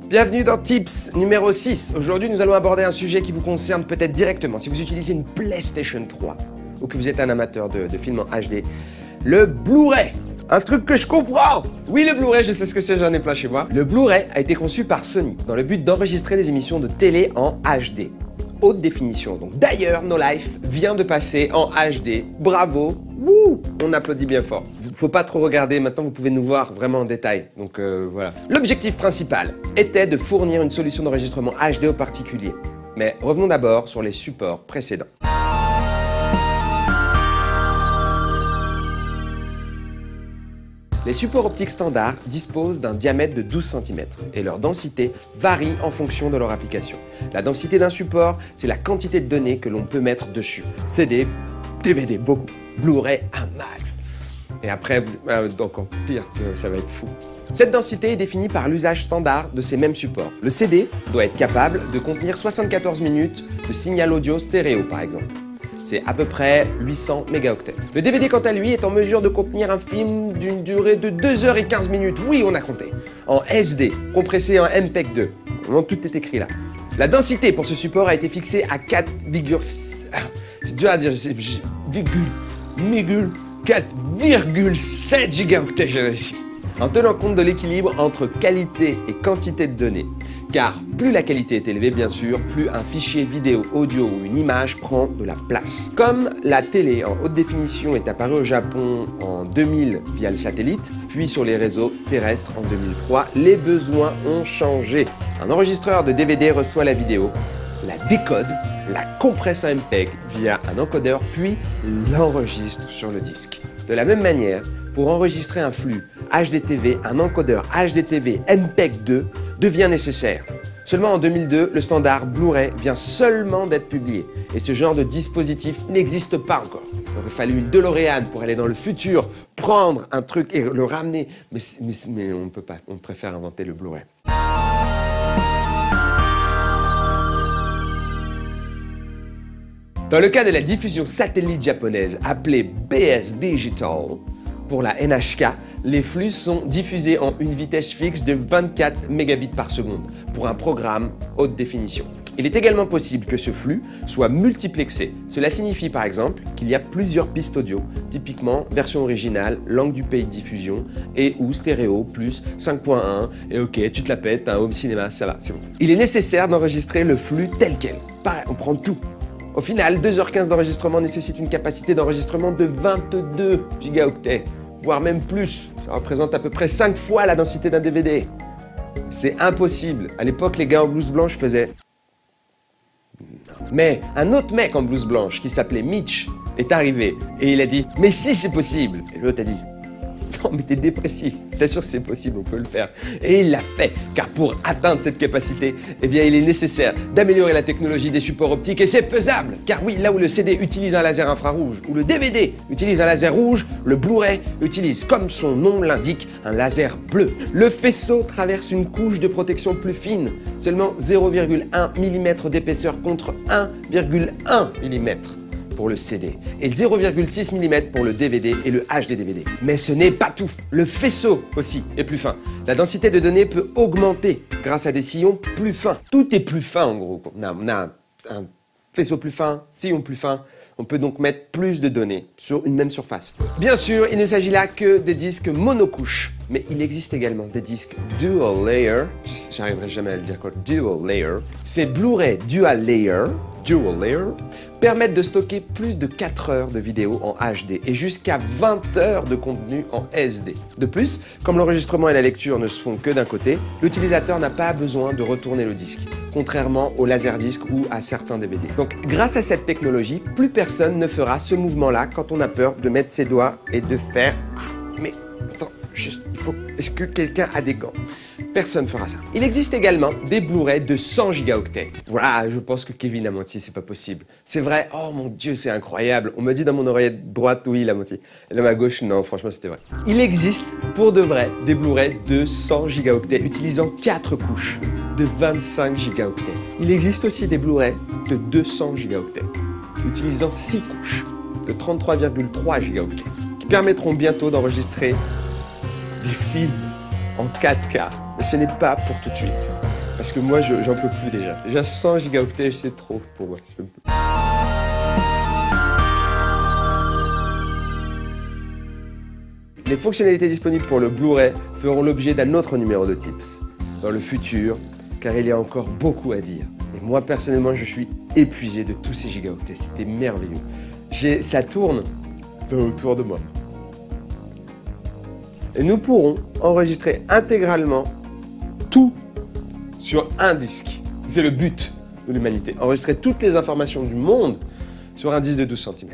Bienvenue dans Tips numéro 6. Aujourd'hui, nous allons aborder un sujet qui vous concerne peut-être directement si vous utilisez une PlayStation 3 ou que vous êtes un amateur de films en HD. Le Blu-ray. Un truc que je comprends. Oui, le Blu-ray, je sais ce que c'est, j'en ai plein chez moi. Le Blu-ray a été conçu par Sony dans le but d'enregistrer des émissions de télé en HD. Haute définition. Donc d'ailleurs, No Life vient de passer en HD. Bravo. Wouh, on applaudit bien fort. Faut pas trop regarder, maintenant vous pouvez nous voir vraiment en détail. Donc voilà. L'objectif principal était de fournir une solution d'enregistrement HD aux particuliers. Mais revenons d'abord sur les supports précédents. Les supports optiques standards disposent d'un diamètre de 12 cm et leur densité varie en fonction de leur application. La densité d'un support, c'est la quantité de données que l'on peut mettre dessus. CD, DVD, beaucoup. Blu-ray, un max. Et après, encore pire, ça va être fou. Cette densité est définie par l'usage standard de ces mêmes supports. Le CD doit être capable de contenir 74 minutes de signal audio stéréo, par exemple. C'est à peu près 800 mégaoctets. Le DVD, quant à lui, est en mesure de contenir un film d'une durée de 2h15 minutes. Oui, on a compté. En SD, compressé en MPEG 2. Vraiment, tout est écrit là. La densité pour ce support a été fixée à c'est dur à dire. 4,7 gigaoctets, j'ai réussi. En tenant compte de l'équilibre entre qualité et quantité de données. Car plus la qualité est élevée, bien sûr, plus un fichier vidéo, audio ou une image prend de la place. Comme la télé en haute définition est apparue au Japon en 2000 via le satellite, puis sur les réseaux terrestres en 2003, les besoins ont changé. Un enregistreur de DVD reçoit la vidéo, la décode, la compresse en MPEG via un encodeur, puis l'enregistre sur le disque. De la même manière, pour enregistrer un flux HDTV, un encodeur HDTV MPEG 2 devient nécessaire. Seulement en 2002, le standard Blu-ray vient seulement d'être publié et ce genre de dispositif n'existe pas encore. Il aurait fallu une DeLorean pour aller dans le futur, prendre un truc et le ramener, mais on ne peut pas, on préfère inventer le Blu-ray. Dans le cas de la diffusion satellite japonaise appelée BS Digital, pour la NHK, les flux sont diffusés en une vitesse fixe de 24 mégabits par seconde pour un programme haute définition. Il est également possible que ce flux soit multiplexé. Cela signifie par exemple qu'il y a plusieurs pistes audio, typiquement version originale, langue du pays de diffusion et ou stéréo plus 5.1 et ok, tu te la pètes, t'as un home cinéma, ça va, c'est bon. Il est nécessaire d'enregistrer le flux tel quel. Pareil, on prend tout. Au final, 2h15 d'enregistrement nécessite une capacité d'enregistrement de 22 gigaoctets, voire même plus. Ça représente à peu près 5 fois la densité d'un DVD. C'est impossible. À l'époque, les gars en blouse blanche faisaient... Mais un autre mec en blouse blanche qui s'appelait Mitch est arrivé et il a dit « Mais si, c'est possible !» Et l'autre a dit « Non, mais t'es dépressif, c'est sûr que c'est possible, on peut le faire. » Et il l'a fait, car pour atteindre cette capacité, eh bien, il est nécessaire d'améliorer la technologie des supports optiques et c'est faisable. Car oui, là où le CD utilise un laser infrarouge, ou le DVD utilise un laser rouge, le Blu-ray utilise, comme son nom l'indique, un laser bleu. Le faisceau traverse une couche de protection plus fine, seulement 0,1 mm d'épaisseur contre 1,1 mm. pour le CD et 0,6 mm pour le DVD et le HD-DVD. Mais ce n'est pas tout. Le faisceau aussi est plus fin. La densité de données peut augmenter grâce à des sillons plus fins. Tout est plus fin en gros. On a un faisceau plus fin, sillon plus fin. On peut donc mettre plus de données sur une même surface. Bien sûr, il ne s'agit là que des disques monocouches, mais il existe également des disques dual layer. J'arriverai jamais à le dire quoi. Dual layer. Ces Blu-ray dual layer permettent de stocker plus de 4 heures de vidéo en HD et jusqu'à 20 heures de contenu en SD. De plus, comme l'enregistrement et la lecture ne se font que d'un côté, l'utilisateur n'a pas besoin de retourner le disque, contrairement au laserdisc ou à certains DVD. Donc, grâce à cette technologie, plus personne ne fera ce mouvement-là quand on a peur de mettre ses doigts et de faire « Mais attends, juste, est-ce que quelqu'un a des gants ?» Personne ne fera ça. Il existe également des Blu-ray de 100 gigaoctets. Voilà, je pense que Kevin a menti, c'est pas possible. C'est vrai, oh mon Dieu, c'est incroyable. On me dit dans mon oreillette droite, oui, il a menti. Et dans ma gauche, non, franchement, c'était vrai. Il existe, pour de vrai, des Blu-ray de 100 gigaoctets utilisant 4 couches de 25 gigaoctets. Il existe aussi des Blu-ray de 200 gigaoctets utilisant 6 couches de 33,3 gigaoctets qui permettront bientôt d'enregistrer des films en 4K. Mais ce n'est pas pour tout de suite. Parce que moi, j'en peux plus déjà. Déjà 100 gigaoctets, c'est trop pour moi. Les fonctionnalités disponibles pour le Blu-ray feront l'objet d'un autre numéro de Tips dans le futur, car il y a encore beaucoup à dire. Et moi, personnellement, je suis épuisé de tous ces gigaoctets. C'était merveilleux. Ça tourne autour de moi. Et nous pourrons enregistrer intégralement tout sur un disque. C'est le but de l'humanité. Enregistrer toutes les informations du monde sur un disque de 12 cm.